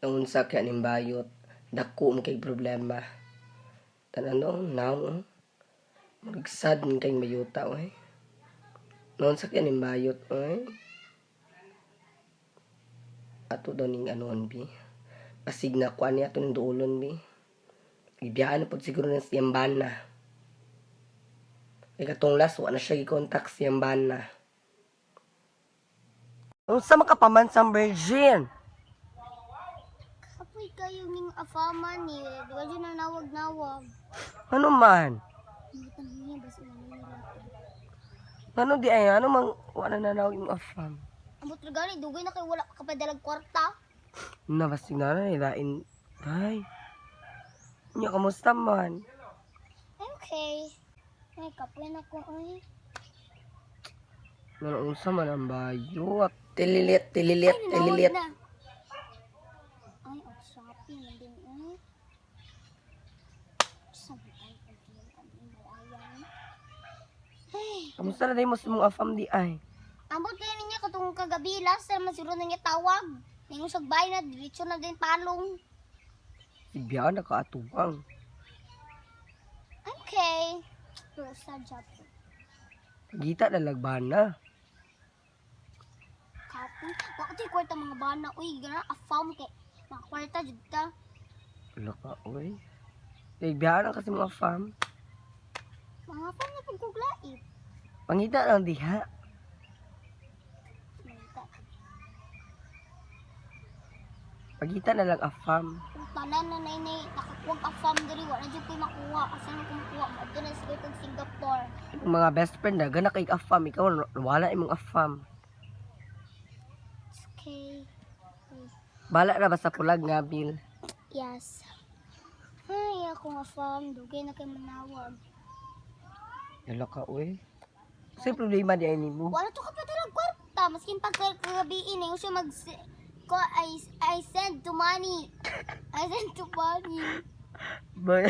Naunsa kaya nimbayot. Dako mo kay problema. Tanano, now, magsad kay mayuta, oy. Naunsa kaya nimbayot, oy. Ato daw ning anon, bi. Pasig na kuan niya ato ning duolon, bi. Ibiyaan na po siguro na siyang bana. Ay katong last, wala na siya i-contact siyang bana. Unsa makapamansang virgin? Kapoy kayo ning afaman ni. Di ba dyan na nawag-nawag? Ano man? Hindi ka niya, basta naman nila. Ano di ay, ano mang, wala na nawag yung afam. Ambot regani, dugay na kayo wala ka pa dalag kwarta. Nabasig na na, nilain. Ay. Nya, kamusta man? Okay. Ay, kapoy na ko, ay. Naunsa man ang bayot. Tililit, tililit, Ay, tililit. nanawag na. Ay, shopping na din, ay. Sabi tayo pag yun, ayan. Ay. Kamusta na din mo sa mong afam di ay? Ambot kayo ninyo katong kagabi, last time masiro na niya tawag. Ningon sagbay na, diretso na din palong. Ibiyaan na kaatuwang. Okay. Pero sa job ko. Gita na lagbana. Kapoy. Bakit yung kwarta mga bana? Uy, gana, afam kay. Mga kwarta, jud ta. Wala ka, oy. Ibiyaan na kasi mga afam. Mga afam na pagkuglait. Pangita lang diha. Pagita na lang afam. Kung tanan na nainay, nakakuwag afam diri, wala dyan ko'y makuha. Kasi na kung makuha, maadto na sila kag Singapore. Yung mga best friend na, gana kay afam. Ikaw, wala imong afam. It's okay. Bala na ba sa pulag nga, Bill? Yes. Ay, akong afam, dugay na kayo manawag. Wala ka, oy. Kasi problema di ay nimo. Wala to ka pa talag kwarta. Maskin pagkagabiin, yung siya I send to money. I send to money. Ba-